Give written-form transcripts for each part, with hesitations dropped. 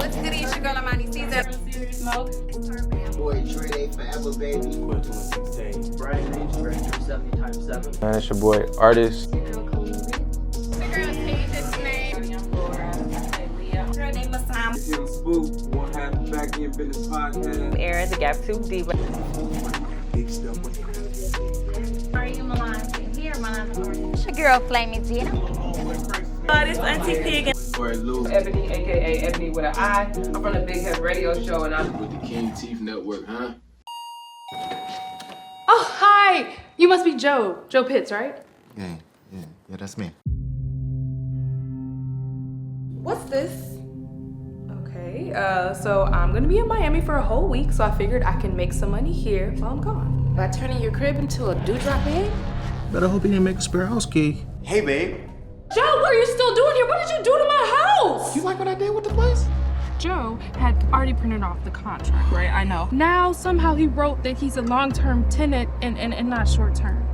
What's good? It's your girl Amani Caesar. Smoke. Boy Dre, they forever, baby. Boy 216. Brian James, Director 70 times 7. Man, it's your boy, Artist. The girl's Asia's name. Girl named Masam. It's Young Spook. One half back in business podcast. Era, the Gap 2 Diva. Big stuff. Are you Milan? Here, Milan. It's your girl, Flaming Gina. This Auntie Pig. Boy Lou. Ebony, aka Ebony with an I. I'm from the Big Head Radio Show, and I'm With the King Teeth Network, huh? Oh, hi! You must be Joe Pitts, right? Yeah, that's me. What's this? Okay, so I'm gonna be in Miami for a whole week, so I figured I can make some money here while I'm gone. By turning your crib into a dewdrop bed? Better hope he didn't make a spare house key. Hey, babe. Joe, what are you still doing here? What did you do to my house? You like what I did with the place? Joe had already printed off the contract, right? I know. Now, somehow he wrote that he's a long-term tenant and not short-term.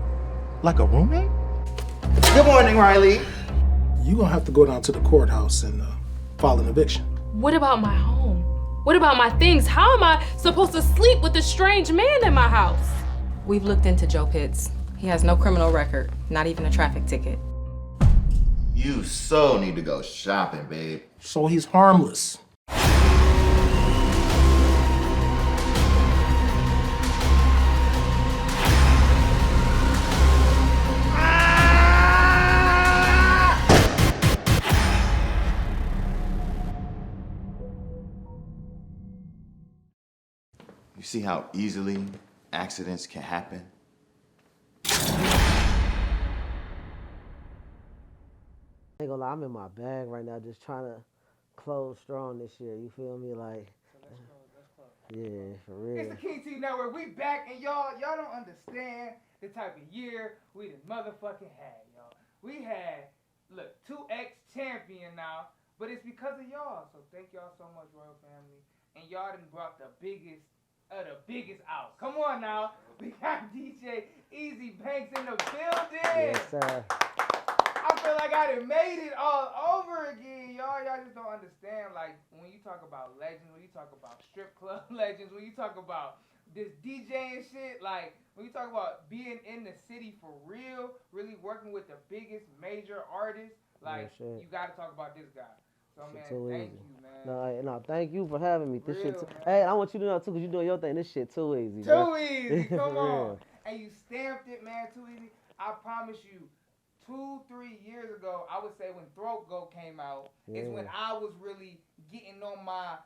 Like a roommate? Good morning, Riley. You gonna have to go down to the courthouse and file an eviction. What about my home? What about my things? How am I supposed to sleep with a strange man in my house? We've looked into Joe Pitts. He has no criminal record, not even a traffic ticket. You so need to go shopping, babe. So he's harmless. You see how easily accidents can happen? I ain't gonna lie, I'm in my bag right now, just trying to close strong this year. You feel me? Like, yeah, for real. It's the King T Network. We back, and y'all don't understand the type of year we done motherfucking had, y'all. We had, look, 2X champion now, but it's because of y'all. So thank y'all so much, Royal Family. And y'all done brought the biggest out. Come on now. We got DJ Eazzy Banks in the building. Yes, sir. I feel like I done made it all over again, y'all. Y'all just don't understand. Like, when you talk about legends, when you talk about strip club legends, when you talk about this DJing shit, like, when you talk about being in the city for real, really working with the biggest major artists, like, you gotta talk about this guy. So, man, thank you, man. No, thank you for having me. This Real, shit, man. Hey, I want you to know, too, because you're doing your thing. This shit too easy, Too bro. easy, come For on. real. And you stamped it, man, too easy. I promise you, 2-3 years ago, I would say when Throat Goat came out, is when I was really getting on my,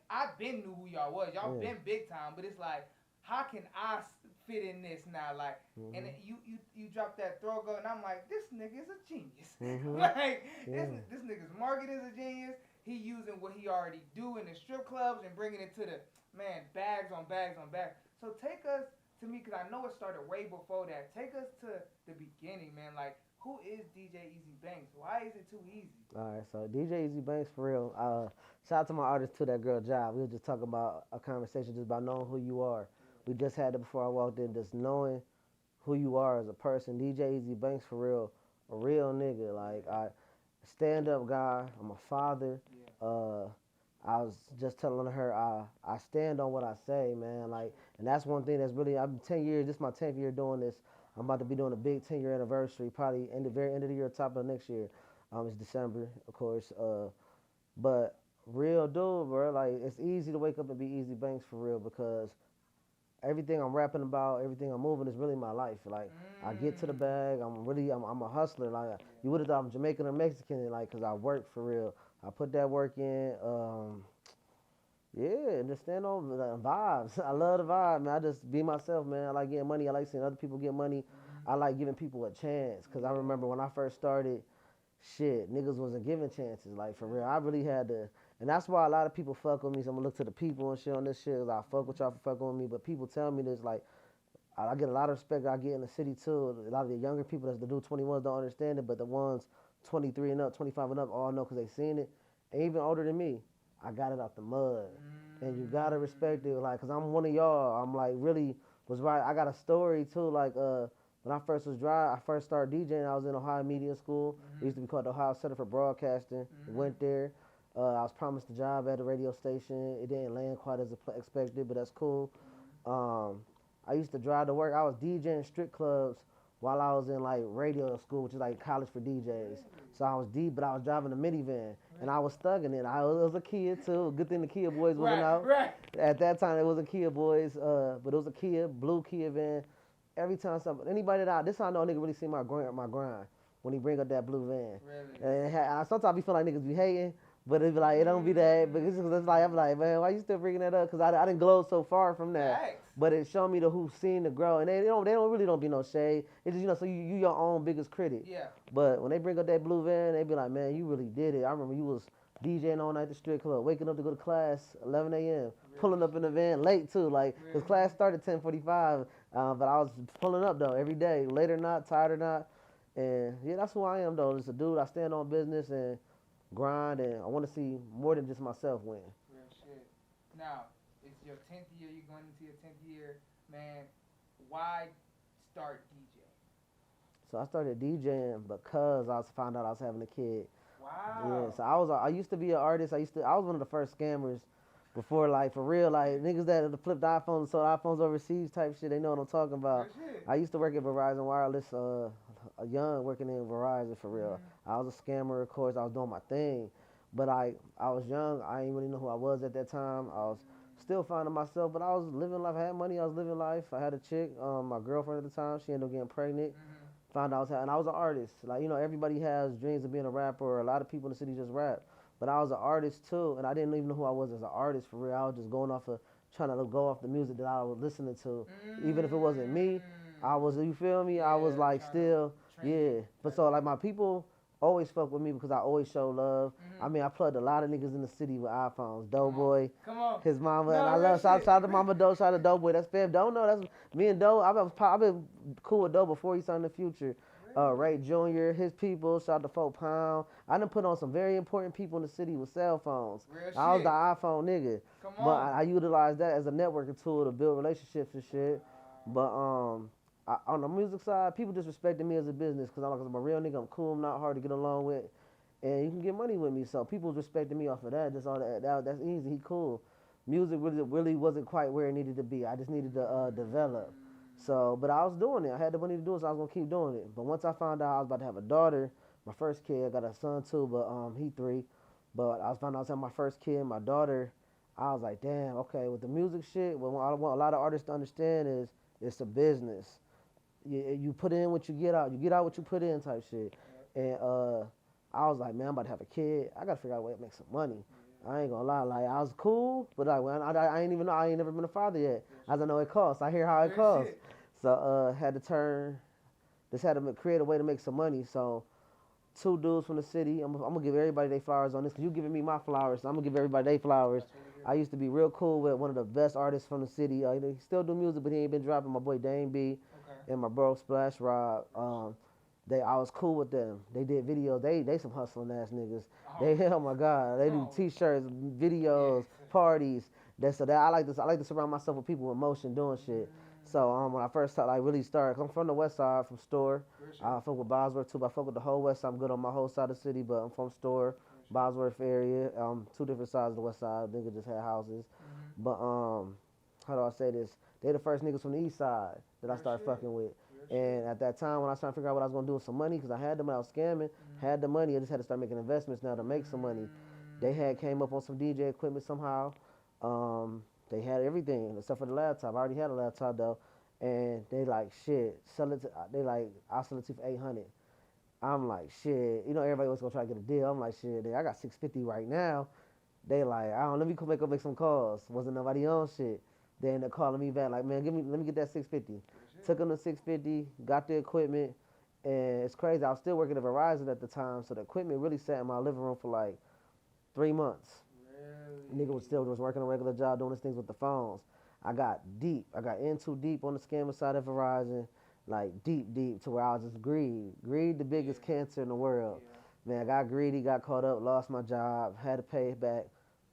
I've been knew who y'all was. Y'all been big time, but it's like, how can I fit in this now? Like, and then you dropped that Throat Goat, and I'm like, this nigga is a genius. This nigga's market is a genius. He using what he already do in the strip clubs and bringing it to the, man, bags on bags on bags. So take us to me, because I know it started way before that. Take us to the beginning, man. Like, who is DJ Eazzy Banks? Why is it too easy? All right, so DJ Eazzy Banks, for real. Shout out to my artist, to that girl, Job. We were just talking about a conversation just about knowing who you are. We just had it before I walked in, just knowing who you are as a person. DJ Eazzy Banks, for real, a real nigga. Like, I stand-up guy. I'm a father. I was just telling her I stand on what I say, man. Like, and that's one thing that's really, I've been 10 years, this is my 10th year doing this. I'm about to be doing a big 10-year anniversary, probably in the very end of the year, top of next year. It's December, of course. But real dude, bro, like, it's easy to wake up and be Eazzy Banks for real, because everything I'm rapping about, everything I'm moving is really my life. Like, I get to the bag, I'm a hustler. Like, you would have thought I'm Jamaican or Mexican, like, because I work for real. I put that work in. And just stand on the vibes. I love the vibe, man. I just be myself, man. I like getting money. I like seeing other people get money. I like giving people a chance, because I remember when I first started, shit, niggas wasn't giving chances. Like, for real, I really had to, and that's why a lot of people fuck with me. So I'm gonna look to the people and shit on this shit. I fuck with y'all for fucking with me, but people tell me this, like, I get a lot of respect I get in the city too. A lot of the younger people that's the new 21s don't understand it, but the ones 23 and up, 25 and up all know, because they seen it. And even older than me, I got it out the mud. And you gotta respect it, like, cause I'm one of y'all. I'm like, really was right. I got a story too, like, when I first was dry, I first started DJing, I was in Ohio Media School. It used to be called the Ohio Center for Broadcasting. Went there. I was promised a job at a radio station. It didn't land quite as expected, but that's cool. I used to drive to work. I was DJing strip clubs while I was in like radio school, which is like college for DJs. So I was but I was driving a minivan, and I was thugging it. I was a Kia too. Good thing the Kia Boys wasn't out. Right. At that time, it wasn't Kia Boys, but it was a blue Kia van. Every time anybody this how I know a nigga really see my grind when he bring up that blue van. Really? And sometimes I be feeling like niggas be hating, but it be like, it don't be that. But it's like, I'm like, man, why you still bringing that up? Because I didn't glow so far from that. Thanks. But it showed me who's seen the grow. And they don't be no shade. It's just, so you your own biggest critic. Yeah. But when they bring up that blue van, they be like, man, you really did it. I remember you was DJing all night at the strip club, waking up to go to class 11 a.m., pulling up in the van late too, like, because class started 10:45, but I was pulling up though every day, late or not, tired or not. And yeah, that's who I am though. Just a dude, I stand on business and grind, and I want to see more than just myself win. Real shit. Now, it's your 10th year, you're going into your 10th year, man. Why start DJing? So I started DJing because I found out I was having a kid. Wow. Yeah, so I used to be an artist. I was one of the first scammers before, like, for real, like, niggas that flipped iPhones and sold iPhones overseas type shit, they know what I'm talking about. I used to work at Verizon Wireless, young, working in Verizon for real. I was a scammer, of course. I was doing my thing, but I was young. I didn't really know who I was at that time. I was still finding myself, but I was living life. I had money. I was living life. I had a chick, my girlfriend at the time. She ended up getting pregnant. Found out and I was an artist. Like, you know, everybody has dreams of being a rapper, or a lot of people in the city just rap. But I was an artist too, and I didn't even know who I was as an artist for real. I was just trying to go off the music that I was listening to. Even if it wasn't me, you feel me? I was like still, yeah. But so like my people always fuck with me because I always show love. I mean, I plugged a lot of niggas in the city with iPhones. Doughboy, his mama, and I love, shout out to Mama Doe, shout out to Doughboy. That's fam. Don't know, that's me and Doe. I've been cool with Doe before he signed the Future. Ray Jr., his people, shout out to 4 Pound. I done put on some very important people in the city with cell phones. I was the iPhone nigga. But I utilized that as a networking tool to build relationships and shit. But on the music side, people just respected me as a business because I'm a real nigga. I'm cool. I'm not hard to get along with, and you can get money with me. So people was respecting me off of that. Just all that. That's easy. He cool. Music really wasn't quite where it needed to be. I just needed to develop. So, but I was doing it. I had the money to do it, so I was gonna keep doing it. But once I found out I was about to have a daughter, my first kid, I got a son too, but he 3. But I found out I was having my first kid, my daughter. I was like, damn, okay, with the music shit, what I want a lot of artists to understand is it's a business. You put in what you get out. You get out what you put in type shit. And I was like, man, I'm about to have a kid. I got to figure out a way to make some money. I ain't going to lie. Like, I was cool, but like, I ain't even know. I ain't never been a father yet. As I know it costs. I hear how it costs. So had to create a way to make some money. So 2 dudes from the city. I'm going to give everybody their flowers on this because you giving me my flowers. So I'm going to give everybody their flowers. I used to be real cool with one of the best artists from the city. He still do music, but he ain't been dropping. My boy Dame B and my bro Splash Rob. I was cool with them. They did videos. They some hustling ass niggas. Oh my God, they do T-shirts, videos, parties. I like to surround myself with people with motion doing shit. So when I first really started, cause I'm from the West Side, from Store. I fuck with Bosworth too, but I fuck with the whole West Side. I'm good on my whole side of the city, but I'm from Store, Bosworth area. 2 different sides of the West Side. Niggas just had houses. But how do I say this? They the first niggas from the East Side that I started fucking with. And at that time, when I was trying to figure out what I was going to do with some money, because I had the money, I was scamming, had the money, I just had to start making investments now to make some money. They came up on some DJ equipment somehow. They had everything except for the laptop. I already had a laptop though. And they like, shit, sell it to, I'll sell it to you for 800. I'm like, shit, you know, everybody was going to try to get a deal. I'm like, shit, I got 650 right now. They like, let me come make some calls. Wasn't nobody on shit. They ended up calling me back like, man, let me get that 650. Took them to 650, got the equipment, and it's crazy. I was still working at Verizon at the time, so the equipment really sat in my living room for like 3 months. Really? Nigga was working a regular job doing his things with the phones. I got deep. I got in too deep on the scammer side of Verizon, like deep to where I was just greed. Greed, the biggest cancer in the world. Man, I got greedy, got caught up, lost my job, had to pay back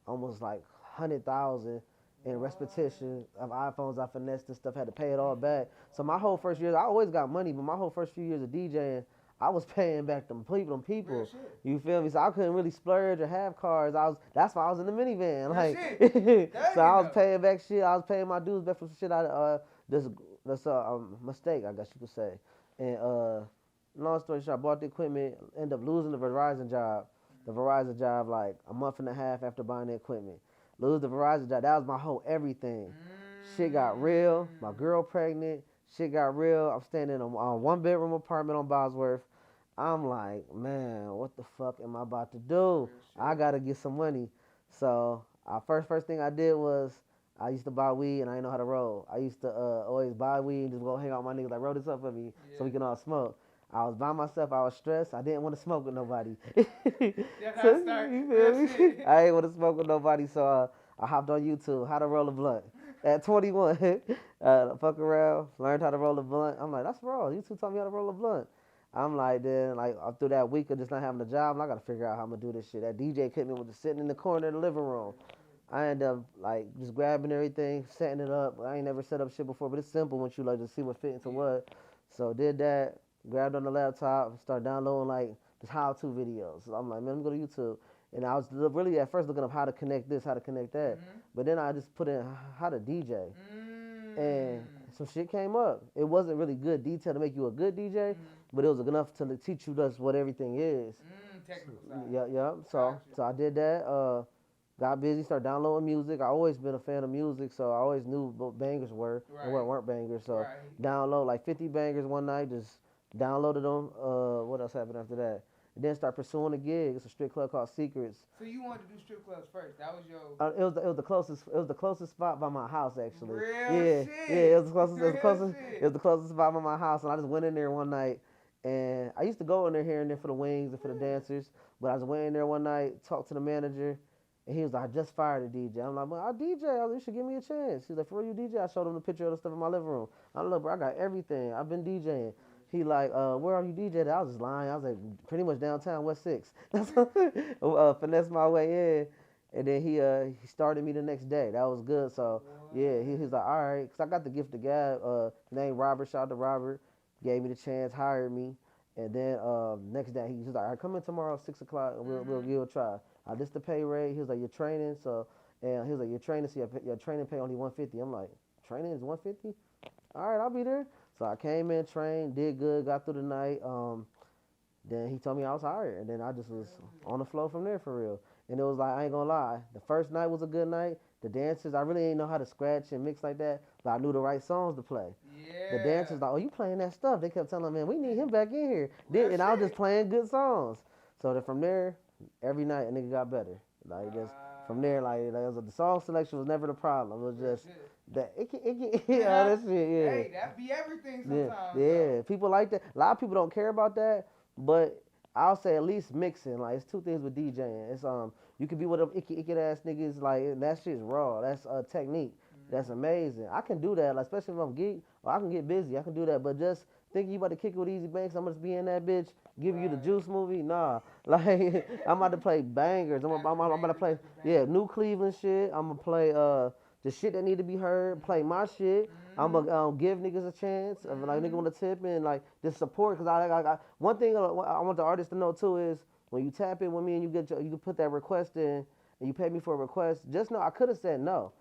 almost like 100,000 in repetition of iPhones I finessed and stuff, had to pay it all back. So my whole first year, I always got money, but my whole first few years of DJing, I was paying back them people. Real shit. You feel me? So I couldn't really splurge or have cars. That's why I was in the minivan. Real Like, shit. so I was paying back shit. I was paying my dues back for some shit. That's a mistake, I guess you could say. And long story short, I bought the equipment. Ended up losing the Verizon job. The Verizon job, like a month and a half after buying the equipment. Lose the Verizon job. That was my whole everything. Shit got real. My girl pregnant. Shit got real. I'm staying in a 1-bedroom apartment on Bosworth. I'm like, man, what the fuck am I about to do? I gotta get some money. So first thing I did was I used to buy weed and I didn't know how to roll. I used to always buy weed and just go hang out with my niggas like, roll this up for me so we can all smoke. I was by myself. I was stressed. I didn't want to smoke with nobody. That's how it started. You feel me? I ain't want to smoke with nobody, so I hopped on YouTube, how to roll a blunt. At 21, fuck around, learned how to roll a blunt. I'm like, that's raw. YouTube taught me how to roll a blunt. I'm like, then, like, through that week of just not having a job, I got to figure out how I'm going to do this shit. That DJ equipment was just sitting in the corner of the living room. I ended up, like, just grabbing everything, setting it up. I ain't never set up shit before, but it's simple once you, like, just see what fit into what. So did that, grabbed on the laptop, started downloading, like, just how-to videos. So I'm like, man, let me go to YouTube. And I was really at first looking up how to connect this, how to connect that. But then I just put in how to DJ. And some shit came up. It wasn't really good detail to make you a good DJ, but it was enough to teach you just what everything is. Technical side. Yeah. So I did that. Got busy, started downloading music. I always been a fan of music, so I always knew what bangers were and what weren't bangers. So download like 50 bangers one night, just downloaded them. What else happened after that? And then start pursuing a gig. It's a strip club called Secrets. So you wanted to do strip clubs first? That was your. It was the closest. It was the closest spot by my house, actually. Real shit. Yeah. It was the closest. Shit. It was the closest spot by my house, and I just went in there one night. And I used to go in there here and there for the wings and for the dancers. But I just went in there one night, talked to the manager, and he was like, "I just fired a DJ." I'm like, "Well, I DJ. You should give me a chance." He's like, "For real, you DJ?" I showed him the picture of the stuff in my living room. I'm like, "Bro, I got everything. I've been DJing." He like, "Where are you DJing?" I was just lying. I was like, pretty much downtown, West 6. Finessed my way in. And then he started me the next day. That was good. So, yeah, he was like, all right. Because I got the gift of gab. Named Robert. Shout out to Robert. Gave me the chance, hired me. And then next day, he was like, all right, come in tomorrow at 6 o'clock and we'll give it a try. This the pay rate. He was like, you're training. So, and he was like, you're training, so your training pay only $150. I'm like, training is $150? All right, I'll be there. So I came in, trained, did good, got through the night. Then he told me I was hired, and then I just was on the flow from there for real. And it was like, I ain't gonna lie, the first night was a good night. The dancers, I really didn't know how to scratch and mix like that, but I knew the right songs to play. Yeah. The dancers like, oh, you playing that stuff? They kept telling me, man, we need him back in here. And I was just playing good songs. So then from there, every night a nigga got better. Like just from there, the song selection was never the problem. It was just that that shit, yeah. Hey, that be everything sometimes. Yeah. People like that. A lot of people don't care about that, but I'll say at least mixing. Like it's two things with DJing. It's you can be with them icky ass niggas, like that shit's raw. That's a technique. That's amazing. I can do that, like, especially if I'm geek or I can get busy. I can do that, but just thinking you about to kick it with Eazzy Banks, I'm gonna just be in that bitch, give you the Juice movie. Nah, like I'm about to play bangers. I'm about to play New Cleveland shit. I'm gonna play the shit that need to be heard. Play my shit. I'm gonna give niggas a chance. Like nigga want to tip and like just support. Cause I one thing I want the artist to know too is when you tap in with me and you can put that request in and you pay me for a request. Just know I could have said no.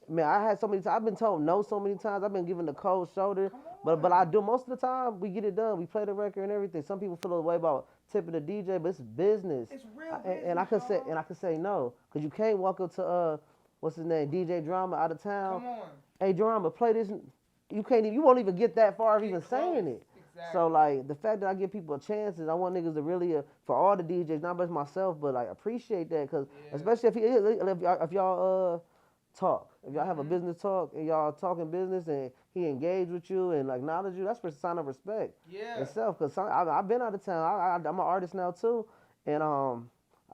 Man, I had so many times. I've been told no so many times. I've been given the cold shoulder. But I do most of the time. We get it done. We play the record and everything. Some people feel a way about tipping the DJ, but it's business. It's real business. And I can say no, cause you can't walk up to what's his name, DJ Drama out of town. Come on. Hey Drama, play this. You won't even get that far of even saying it. Exactly. So like the fact that I give people chances, I want niggas to really for all the DJs, not just myself, but like appreciate that, cause especially if y'all talk. If y'all have a business talk and y'all talking business and he engaged with you and acknowledge you, that's a sign of respect. Yeah. Itself, because I've been out of town. I'm an artist now too, and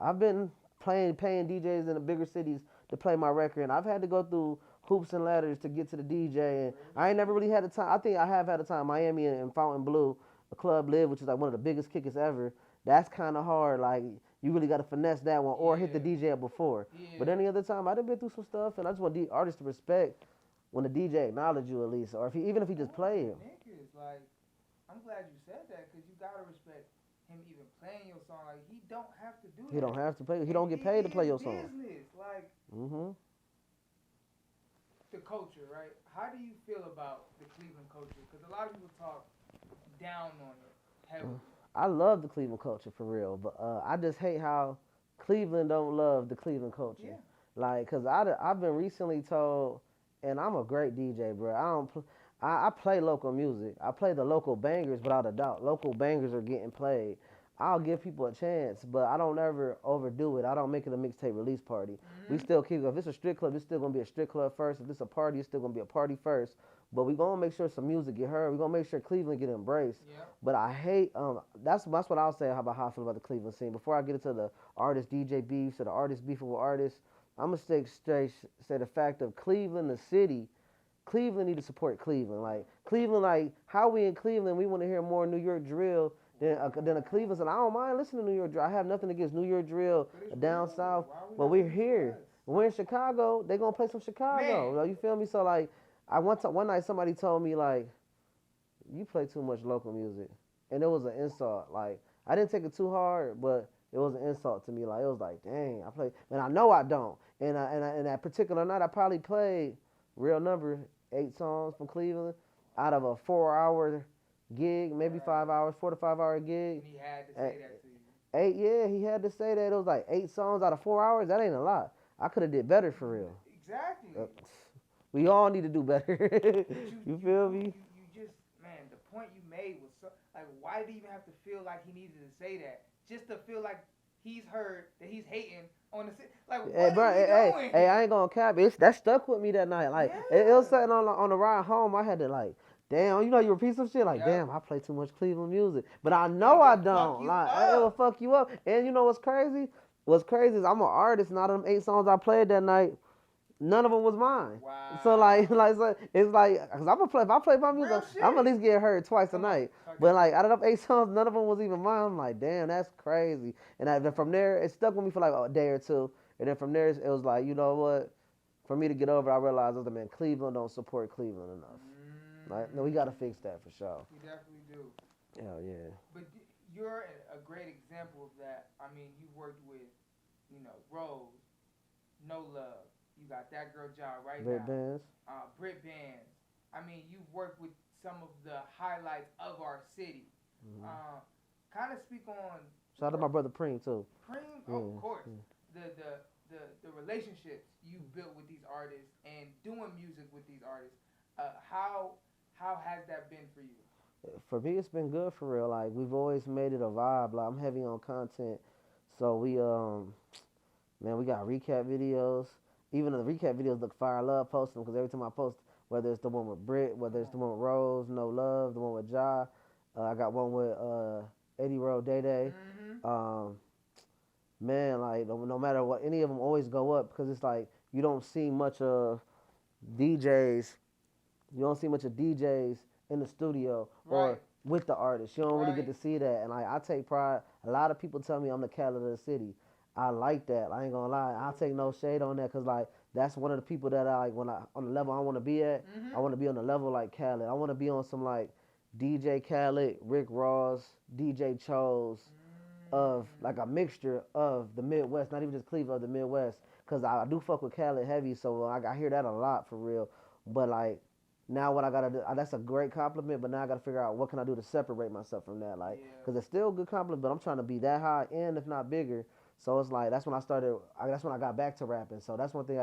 I've been paying DJs in the bigger cities to play my record, and I've had to go through hoops and ladders to get to the DJ, and I ain't never really had the time. I think I have had a time. Miami and Fontainebleau, a club live, which is like one of the biggest kickers ever. That's kind of hard. Like you really got to finesse that one or hit the DJ up before. Yeah. But any other time, I done been through some stuff, and I just want the artists to respect when the DJ acknowledge you at least, or even if he just play him. Niggas, like, I'm glad you said that because you gotta respect him even playing your song. Like he don't have to do that. He don't have to play. He And don't get paid to play it your is song. business, like Mhm. the culture, right? How do you feel about the Cleveland culture? Because a lot of people talk down on it heavily. I love the Cleveland culture for real, but I just hate how Cleveland don't love the Cleveland culture. Yeah. Like, cause I've been recently told, and I'm a great DJ, bro. I play local music. I play the local bangers without a doubt. Local bangers are getting played. I'll give people a chance, but I don't ever overdo it. I don't make it a mixtape release party. We still keep, if it's a strip club, it's still gonna be a strip club first. If it's a party, it's still gonna be a party first. But we gonna make sure some music get heard. We gonna make sure Cleveland get embraced. Yep. But I hate that's what I'll say about how I feel about the Cleveland scene. Before I get into the artist DJ beefs or the artist beefing with artists, I'm gonna say the fact of Cleveland, the city. Cleveland need to support Cleveland. Like Cleveland, like how we in Cleveland, we want to hear more New York drill than a Cleveland. And I don't mind listening to New York drill. I have nothing against New York drill down south, but we're here. We're in Chicago. They gonna play some Chicago. You feel me? So like, one night somebody told me like, you play too much local music, and it was an insult. Like I didn't take it too hard, but it was an insult to me. Like it was like, dang, I play, and I know I don't. And that particular night, I probably played real number 8 songs from Cleveland out of a 4-hour gig, maybe 5 hours, 4 to 5 hour gig. And he had to say that to you. 8, yeah, he had to say that. It was like 8 songs out of 4 hours. That ain't a lot. I could have did better for real. Exactly. We all need to do better. you feel me? You just, man, the point you made was so, like, why did he even have to feel like he needed to say that? Just to feel like he's heard that he's hating on the city. Like, what Hey, bro, is he doing? hey, I ain't gonna cap. That stuck with me that night. Like, it was something on the ride home. I had to like, damn, you repeat some shit. Like, damn, I play too much Cleveland music. But I know I don't. Like, it will fuck you up. And you know what's crazy? What's crazy is I'm an artist, and out of them 8 songs I played that night, none of them was mine. Wow. So so it's like, cause if I play my music, I'm at least get heard twice a night. But like out of them 8 songs, none of them was even mine. I'm like, damn, that's crazy. And then from there, it stuck with me for like a day or two. And then from there, it was like, you know what? For me to get over, I realized, man, Cleveland don't support Cleveland enough. Like, no, we gotta fix that for sure. We definitely do. Hell yeah. But you're a great example of that. I mean, you worked with, Rose, No Love. You got that girl job right Brit now. Bands. Brit Bands. I mean, you've worked with some of the highlights of our city. Kind of speak on. Shout out to my brother Preem too. Preem, of course. The relationships you built with these artists and doing music with these artists. How has that been for you? For me, it's been good for real. Like we've always made it a vibe. Like I'm heavy on content, so we we got recap videos. Even the recap videos look fire. I love posting them because every time I post, whether it's the one with Brit, whether it's the one with Rose, No Love, the one with Ja, I got one with Eddie Road Day Day. Man, like no matter what, any of them always go up because it's like you don't see much of DJs. You don't see much of DJs in the studio or with the artist. You don't really get to see that. And I take pride. A lot of people tell me I'm the Khaled of the city. I like that. I ain't gonna lie. I take no shade on that because that's one of the people that I like on the level I want to be at. I want to be on the level like Khaled. I want to be on some like DJ Khaled, Rick Ross, DJ Chose, of like a mixture of the Midwest, not even just Cleveland, of the Midwest. Cause I do fuck with Khaled heavy, so I hear that a lot for real. But like. Now what I gotta do, that's a great compliment, but now I gotta figure out what can I do to separate myself from that, like, cause it's still a good compliment, but I'm trying to be that high and if not bigger. So it's like that's when I got back to rapping. So that's one thing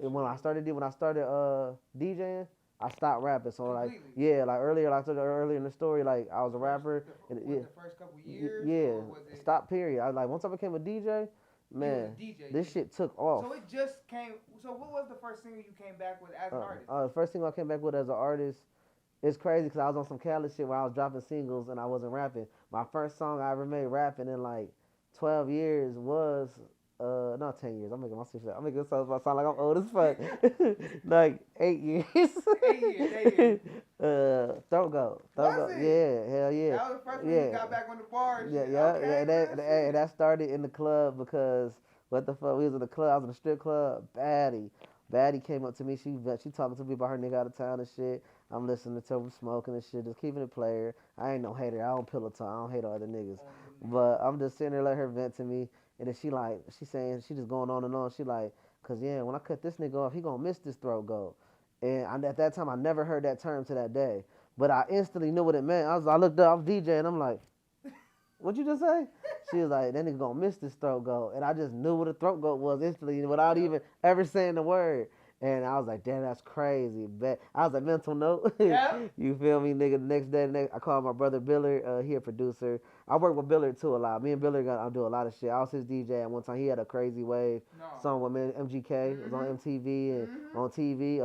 when I started DJing, I stopped rapping. So like earlier in the story, like I was a rapper. The first couple years. Yeah, stop. Period. I like once I became a DJ. Man, this shit took off. So it just came. So what was the first single you came back with as an artist? The first single I came back with as an artist, it's crazy because I was on some Khaled shit where I was dropping singles and I wasn't rapping. My first song I ever made rapping in like 12 years was, not 10 years. I'm making myself sound like I'm old as fuck. like 8 years. 8 years. Throat Goat. Yeah, hell yeah. That was the first one you got back on the bar. And that started in the club because what the fuck, we was in the club, I was in the strip club, Babie came up to me, she talking to me about her nigga out of town and shit. I'm listening to her smoking and shit, just keeping it player. I ain't no hater, I don't pillow talk, I don't hate all other niggas. But I'm just sitting there letting her vent to me, and then she saying, she just going on and on. She like, cause yeah, when I cut this nigga off, he gonna miss this throat goat. And at that time, I never heard that term to that day, but I instantly knew what it meant. I looked up, I was DJing, I'm like, what you just say? She was like, that nigga gonna miss this throat goat, and I just knew what a throat goat was instantly without even ever saying the word. And I was like, damn, that's crazy. I was like, mental note. Yeah. You feel me, nigga? The next day, I called my brother Billard. He a producer. I work with Billard too a lot. Me and Billard I do a lot of shit. I was his DJ at one time. He had a Crazy Wave song with me, MGK. It was on MTV and on TV.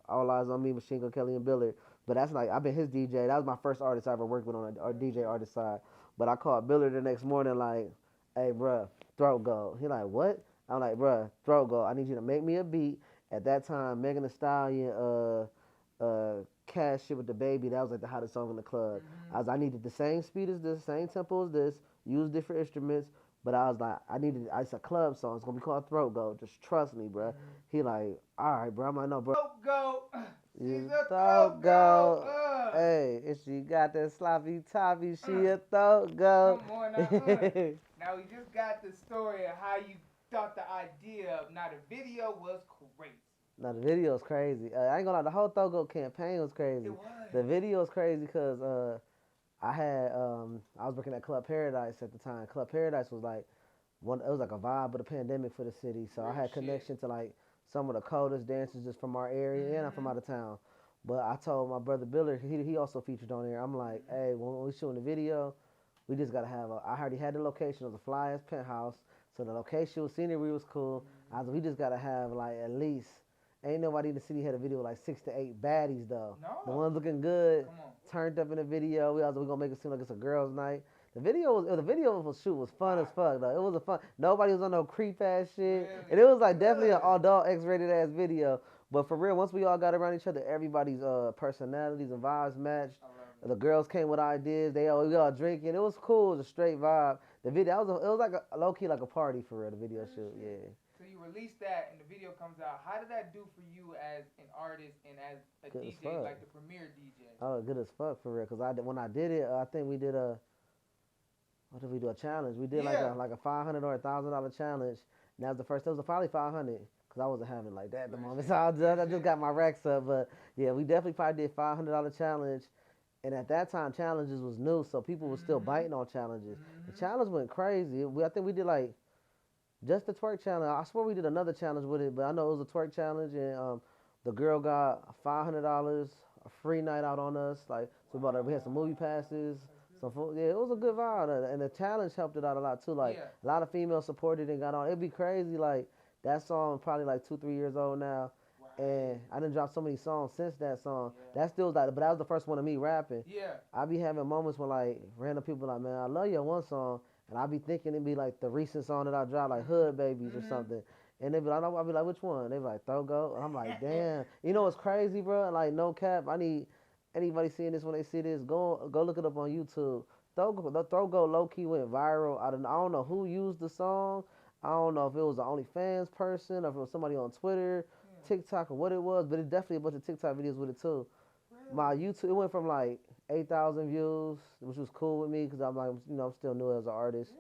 All Eyes on Me, Machine Gun Kelly and Billard. But that's like, I've been his DJ. That was my first artist I ever worked with on a DJ artist side. But I called Billard the next morning like, hey, bruh, throat goat. He like, what? I'm like, bruh, throat goat. I need you to make me a beat. At that time, Megan Thee Stallion, Cash shit with the Babie, that was like the hottest song in the club. I needed the same speed as this, same tempo as this, use different instruments, but I was like, it's a club song, it's gonna be called Throat Goat, just trust me, bro. He like, all right, bro. I'm like, no, bro. Throat goat. She's a throat goat. Hey, if she got that sloppy toppy, she a throat goat. Come on now. Now we just got the story of how you thought the idea of, now the video was crazy. No, the video is crazy. I ain't gonna lie, the whole Throat Goat campaign was crazy. It was. The video is crazy because I was working at Club Paradise at the time. Club Paradise was like it was like a vibe of the pandemic for the city. So I had connection to like some of the coldest dancers just from our area, and I'm from out of town. But I told my brother Billard, he also featured on there. I'm like, hey, when we shooting the video, we just gotta have I already had the location of the flyest penthouse. So the location was, scenery was cool. We just gotta have like at least, ain't nobody in the city had a video with like 6 to 8 baddies though. No. The ones looking good, turned up in the video. We gonna make it seem like it's a girls' night. The video shoot was fun as fuck though. It was a fun. Nobody was on no creep ass shit, and it was like definitely an adult X-rated ass video. But for real, once we all got around each other, everybody's personalities and vibes matched. The girls came with ideas. We all drinking. It was cool. It was a straight vibe. The video, it was like a low key, like a party for real. The video shoot, yeah. So you released that, and the video comes out. How did that do for you as an artist and as a Good DJ, like the premier DJ? Oh, good as fuck for real. Cause when I did it, I think we did what did we do? A challenge. We did like a $500 or $1,000 challenge. And that was the first. It was probably 500. Cause I wasn't having like that at the moment. So I just got my racks up. But yeah, we definitely probably did $500 challenge. And at that time, challenges was new, so people were still biting on challenges. The challenge went crazy. I think we did like just the twerk challenge. I swear we did another challenge with it, but I know it was a twerk challenge, and the girl got $500, a free night out on us. Like we had some movie passes, some food. Yeah, it was a good vibe, and the challenge helped it out a lot too. Like a lot of females supported and got on. It'd be crazy. Like that song probably like 2-3 years old now. And I done dropped so many songs since that song. That still like, but that was the first one of me rapping. Yeah. I be having moments when like random people like, man, I love your one song, and I be thinking it'd be like the recent song that I dropped, like Hood Babies or something. And they be like, I'll be like, which one? They be like, Throat Goat. And I'm like, damn. You know what's crazy, bro? Like no cap. I need anybody seeing this when they see this, go look it up on YouTube. The Throat Goat low key went viral. I don't know who used the song. I don't know if it was the OnlyFans person or if it was somebody on Twitter, TikTok, or what it was, but it's definitely a bunch of TikTok videos with it too. Really? My YouTube, it went from like 8,000 views, which was cool with me because I'm like, I'm still new as an artist,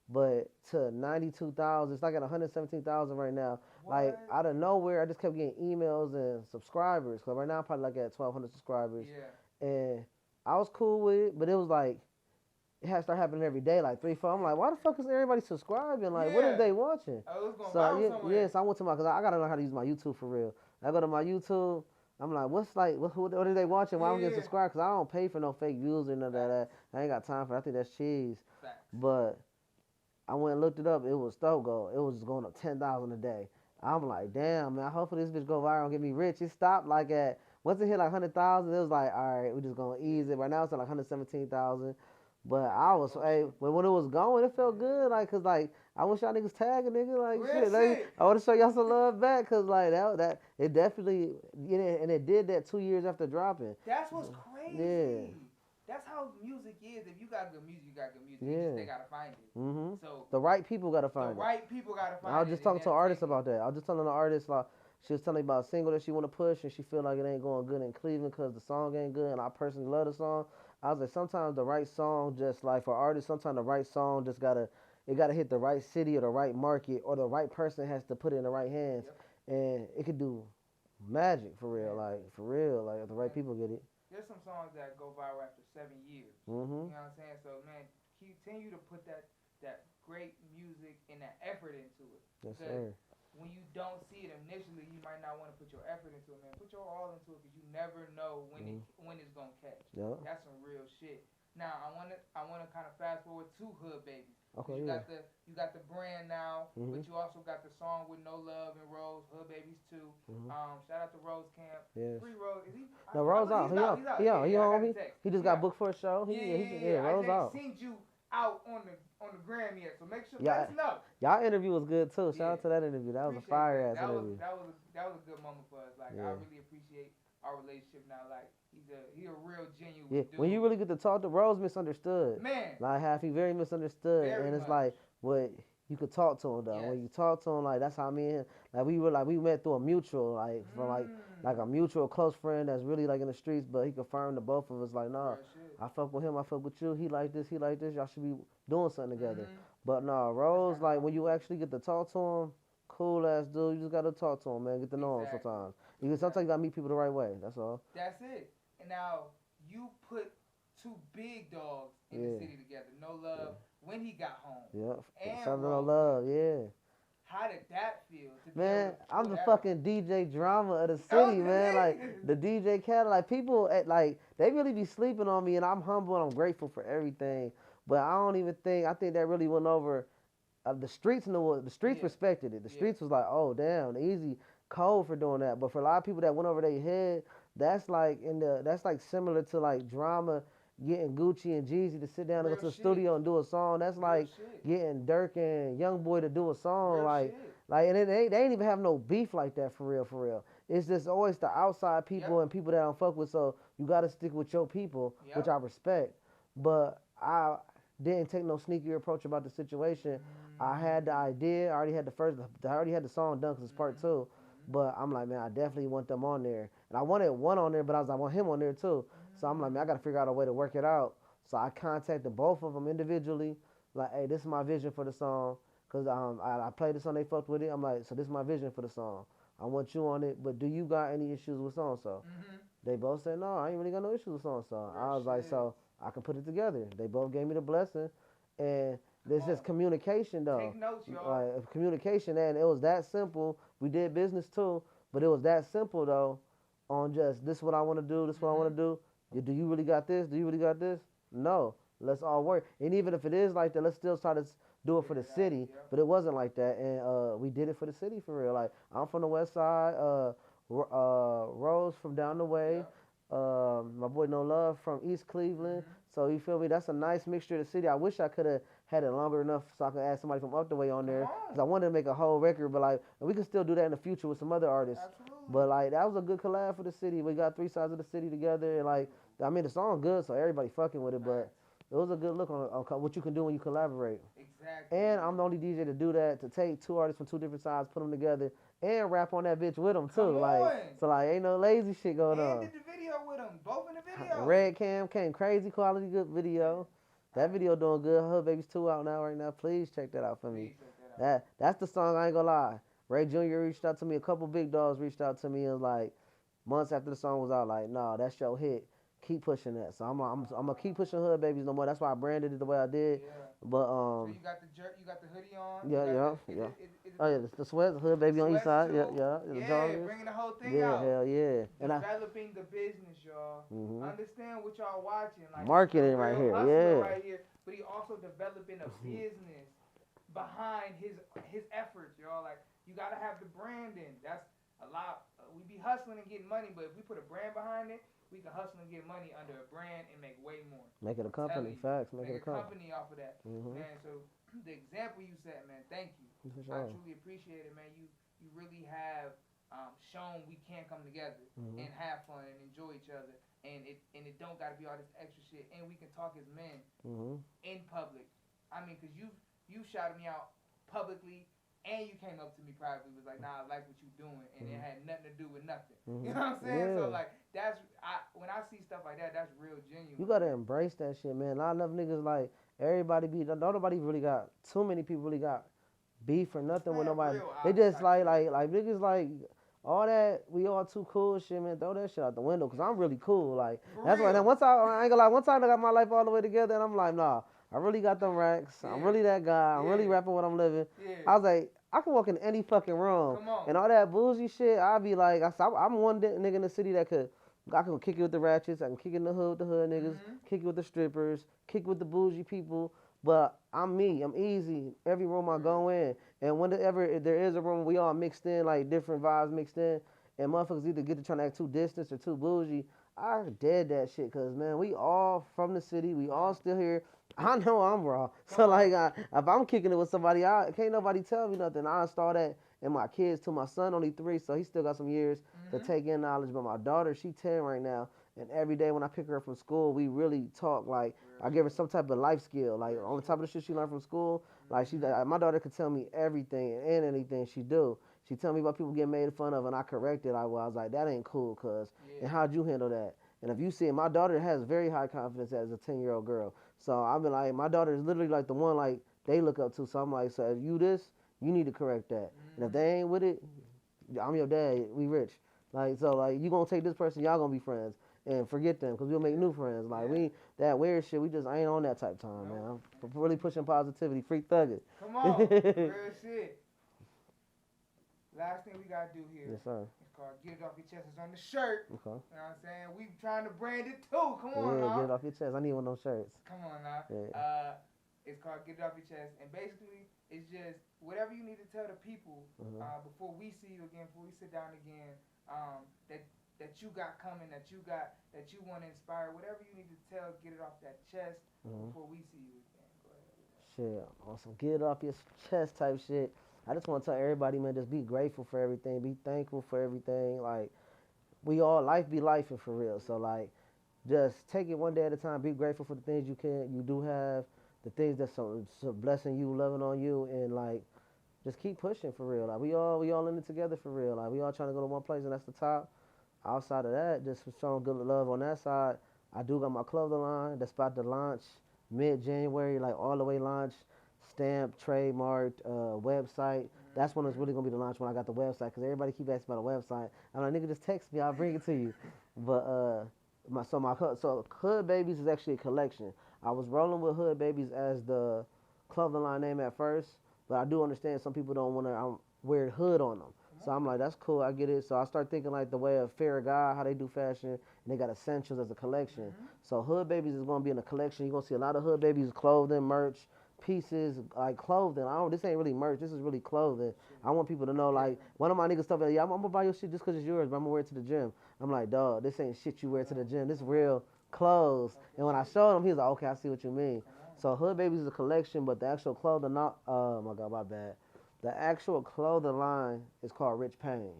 but to 92,000, it's like at 117,000 right now. What? Like out of nowhere, I just kept getting emails and subscribers. Cause right now I'm probably like at 1,200 subscribers, and I was cool with it, but it was like, it had to start happening every day, like 3-4. I'm like, why the fuck is everybody subscribing? Like, what is they watching? So I went to cause I gotta know how to use my YouTube for real. I go to my YouTube. I'm like, what are they watching? Why I'm getting subscribed? Cause I don't pay for no fake views or none of that. I ain't got time for that. I think that's cheese. But I went and looked it up. It was Throat Goat. It was just going up 10,000 a day. I'm like, damn, man. Hopefully this bitch go viral and get me rich. It stopped like once it hit like 100,000, it was like, all right, we just gonna ease it. Right now it's at like 117,000. But I was, when it was going, it felt good, like, cause like, I wish y'all niggas tag a nigga, like, shit, like, I want to show y'all some love back, cause like, it definitely, and it did that 2 years after dropping. That's what's crazy. Yeah. That's how music is. If you got good music, you got good music. You just gotta find it. Mm-hmm. So the right people gotta find it. The right people gotta find it. I was just talking to an artist about that. I was just telling the artist, like, she was telling me about a single that she want to push, and she feel like it ain't going good in Cleveland because the song ain't good, and I personally love the song. I was like, sometimes the right song, just like for artists, sometimes the right song just gotta hit the right city or the right market or the right person has to put it in the right hands, and it could do magic for real, like if the right people get it. There's some songs that go viral after 7 years. Mm-hmm. You know what I'm saying? So man, continue to put that great music and that effort into it. Yes, because sir. when you don't see it initially, you might not want to put your effort into it, man. Put your all into it because you never know when it's gonna catch. Yeah. That's some real shit. Now I wanna kind of fast forward to Hood Baby. Okay, You got the brand now, but you also got the song with No Love and Rose, Hood Babies too. Shout out to Rose Camp. Yes. Free Rose. Is he? No, Rose out. He out. He home. He just got booked for a show. Rose out. I ain't seen you out on the gram yet, so make sure Yeah. let us know. Y'all interview was good too. Shout out to that interview. That was a fire ass interview. That was a good moment for us. Like I really appreciate our relationship now. Like he's a real genuine dude. When you really get to talk to Rose, misunderstood. Man. Like half he very misunderstood, Very and it's much. like what you could talk to him though. Yes. When you talk to him, like that's how me and him, we met through a mutual, like from like a mutual close friend that's really like in the streets, but he confirmed to both of us like, nah, I fuck with him, I fuck with you. He like this, y'all should be doing something together. But nah, Rose, like when you actually get to talk to him, cool ass dude. You just gotta talk to him, man. Get to know him sometimes. Sometimes you gotta meet people the right way. That's all. That's it. And now you put two big dogs in the city together. No Love when he got home. Yeah. And Something Rose. on love. Yeah. How did that feel? To Man, be able to I'm pull the that fucking DJ drama of the city, man. Like the DJ cat, like people like they really be sleeping on me, and I'm humble and I'm grateful for everything. But I don't even think that really went over. The streets knew it. The streets respected it. The streets was like, oh damn, Eazzy cold for doing that. But for a lot of people that went over their head, that's like similar to like drama getting Gucci and Jeezy to sit down and go to the studio and do a song. That's like getting Dirk and Youngboy to do a song. And they ain't even have no beef like that for real. It's just always the outside people and people that I don't fuck with. So you gotta stick with your people, which I respect. But I didn't take no sneaky approach about the situation. I had the idea. I already had the song done because it's part 2. But I'm like, man, I definitely want them on there. And I wanted one on there, but I want him on there too. So I'm like, man, I got to figure out a way to work it out. So I contacted both of them individually. Like, hey, this is my vision for the song. Because I played the song, they fucked with it. I'm like, so this is my vision for the song. I want you on it, but do you got any issues with so-and-so? They both said, no, I ain't really got no issues with so-and-so. I was like, so I can put it together. They both gave me the blessing. And there's just communication, though. Take notes, y'all. Like, communication, and it was that simple. We did business, too, but it was that simple, though, on just, this is what I want to do, this is what I want to do. Do you really got this? Do you really got this? No. Let's all work. And even if it is like that, let's still try to do it for the city. But it wasn't like that, and we did it for the city, for real. Like, I'm from the west side, Rose from down the way, my boy No Love from East Cleveland. So you feel me? That's a nice mixture of the city. I wish I could have had it longer enough so I could add somebody from up the way on there, because I wanted to make a whole record. But like, we can still do that in the future with some other artists. Absolutely. But like, that was a good collab for the city. We got 3 sides of the city together, and like, I mean, the song good, so everybody fucking with it. But it was a good look on what you can do when you collaborate. Exactly. And I'm the only DJ to do that, to take 2 artists from 2 different sides, put them together, and rap on that bitch with them too. So ain't no lazy shit going on. And did the video with them, both in the video. Red Cam came crazy quality, good video. That video doing good. Hood Babies 2 out now right now. Please check that out for me. That's the song, I ain't gonna lie. Ray Jr. reached out to me. A couple big dogs reached out to me, and like months after the song was out, like, nah, that's your hit. Keep pushing that. So I'm gonna keep pushing Hood Babies no more. That's why I branded it the way I did. But so you got the hoodie on. Yeah. Oh yeah, the sweats, Hood Baby on each side. Too. Yeah. Bringing the whole thing out. Hell yeah. Developing the business, y'all. Understand what y'all watching. Like, marketing right here. Right here. But he also developing a business behind his efforts, y'all. Like, you gotta have the branding. That's a lot. We be hustling and getting money, but if we put a brand behind it, we can hustle and get money under a brand and make way more. Make it a company, facts. Make it a company off of that, man. So the example you set, man, thank you. I truly appreciate it, man. You really have shown we can come together and have fun and enjoy each other, and it don't got to be all this extra shit, and we can talk as men in public. I mean, cause you shouted me out publicly. And you came up to me privately, was like, nah, I like what you doing, and it had nothing to do with nothing. You know what I'm saying? So like, when I I see stuff like that, that's real genuine. You gotta embrace that shit, man. A lot of niggas like everybody nobody really got too many people really got beef or nothing with nobody. They just like niggas like all that we all too cool shit, man. Throw that shit out the window, cause I'm really cool. Like that's why. Then I ain't gonna lie. One time I got my life all the way together, and I'm like, nah, I really got them racks. Yeah. I'm really that guy. I'm really rapping what I'm living. Yeah. I was like, I can walk in any fucking room, and all that bougie shit. I'd be like, I'm one nigga in the city that I can kick it with the ratchets. I can kick it in the hood with the hood niggas. Kick it with the strippers. Kick it with the bougie people. But I'm me. I'm easy. Every room I go in, and whenever there is a room, we all mixed in, like different vibes mixed in, and motherfuckers either get to trying to act too distant or too bougie. I dead that shit, cause man, we all from the city. We all still here. I know I'm raw. So like, if I'm kicking it with somebody, can't nobody tell me nothing. I install that in my kids too. My son only 3, so he still got some years to take in knowledge. But my daughter, she 10 right now. And every day when I pick her up from school, we really talk. Like, I give her some type of life skill. Like, on the top of the shit she learned from school, like, my daughter could tell me everything and anything she do. She tell me about people getting made fun of, and I correct it. I was like, that ain't cool, cuz. And how'd you handle that? And if you see it, my daughter has very high confidence as a 10-year-old girl. So I've been like, my daughter is literally like the one like they look up to. So I'm like, so if you this, you need to correct that. And if they ain't with it, I'm your dad. We rich. Like, so like, you gonna take this person, y'all gonna be friends. And forget them, because we'll make new friends. Like, that weird shit, we just ain't on that type of time, man. I'm really pushing positivity, free thugging. Come on, real shit. Last thing we gotta do here. Yes, sir. It's called Get It Off Your Chest. It's on the shirt. Okay. You know what I'm saying? We trying to brand it too. Come on now. Get it off your chest. I need one of those shirts. Come on now. Yeah. It's called Get It Off Your Chest. And basically, it's just whatever you need to tell the people before we see you again, before we sit down again, that you got coming, that you want to inspire, whatever you need to tell, get it off that chest before we see you again. Go ahead. Shit, on some get it off your chest type shit. I just want to tell everybody, man, just be grateful for everything, be thankful for everything. Like, life be lifing for real. So like, just take it one day at a time. Be grateful for the things you do have, the things that's so blessing you, loving on you, and like, just keep pushing for real. Like, we all in it together for real. Like, we all trying to go to one place, and that's the top. Outside of that, just showing good love on that side. I do got my clothing line that's about to launch mid-January, like all the way launch, stamped, trademarked, website. That's when it's really gonna be the launch, when I got the website, because everybody keep asking about a website. I'm like, nigga, just text me, I'll bring it to you. But Hood Babies is actually a collection. I was rolling with Hood Babies as the clothing line name at first, but I do understand some people don't want to wear hood on them. So I'm like, that's cool, I get it. So I start thinking like the way of Farragut, how they do fashion, and they got essentials as a collection. So Hood Babies is gonna be in a collection. You're gonna see a lot of Hood Babies clothing, merch, pieces, like clothing. This ain't really merch, this is really clothing. I want people to know, like, one of my niggas stuff like, yeah, I'm gonna buy your shit just cause it's yours, but I'm gonna wear it to the gym. I'm like, dog, this ain't shit you wear to the gym, this real clothes. And when I showed him, he was like, okay, I see what you mean. So Hood Babies is a collection, but the actual clothing, oh my God, my bad. The actual clothing line is called Rich Pain.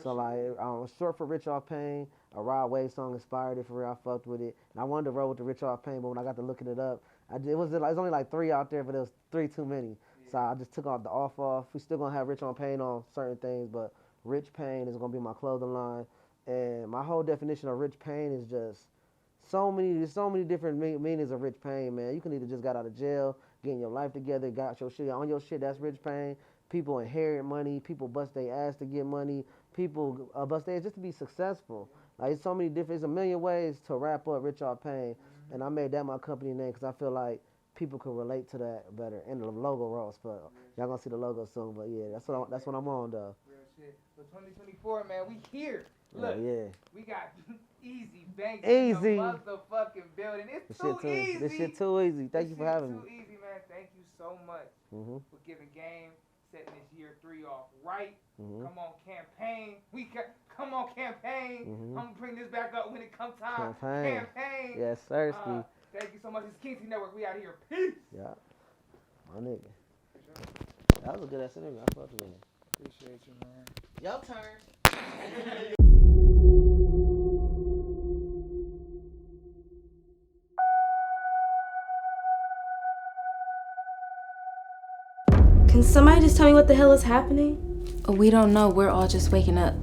So like, short for Rich Off Pain. A Rod Wave song inspired it for real. I fucked with it, and I wanted to roll with the Rich Off Pain, but when I got to looking it up, it was only like 3 out there, but it was 3 too many. Yeah. So I just took off the off. We still gonna have Rich on Pain on certain things, but Rich Pain is gonna be my clothing line. And my whole definition of Rich Pain is just there's so many different meanings of Rich Pain, man. You can either just got out of jail, getting your life together, got your shit on your shit. That's Rich Pain. People inherit money. People bust their ass to get money. People bust their ass just to be successful. Like, it's so many different, there's a million ways to wrap up Rich Off Pain. And I made that my company name because I feel like people can relate to that better. And the logo rolls, but y'all gonna see the logo soon. But yeah, that's what I'm on though. Real shit. For 2024, man, we here. Look, we got Eazzy Banks in the motherfucking building. It's too easy. This shit too easy. Thank you for having me. Too easy, man. Thank you so much for giving game, setting this year 3 off right. Come on, campaign. Come on, campaign. I'm gonna bring this back up when it comes time. Campaign. Yes, sir, Steve. Thank you so much. It's Kingsy Network. We out here. Peace. Yeah. My nigga. That was a good ass interview. I fucked with it. Appreciate you, man. Your turn. Can somebody just tell me what the hell is happening? We don't know. We're all just waking up.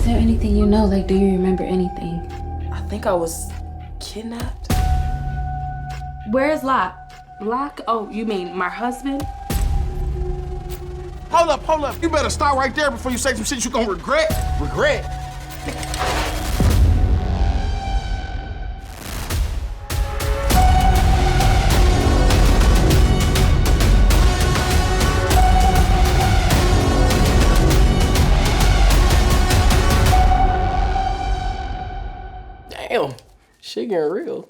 there anything you know? Like, do you remember anything? I think I was kidnapped. Where is Locke? Locke? Oh, you mean my husband? Hold up. You better stop right there before you say some shit you gonna regret. Regret? Damn, shit getting real.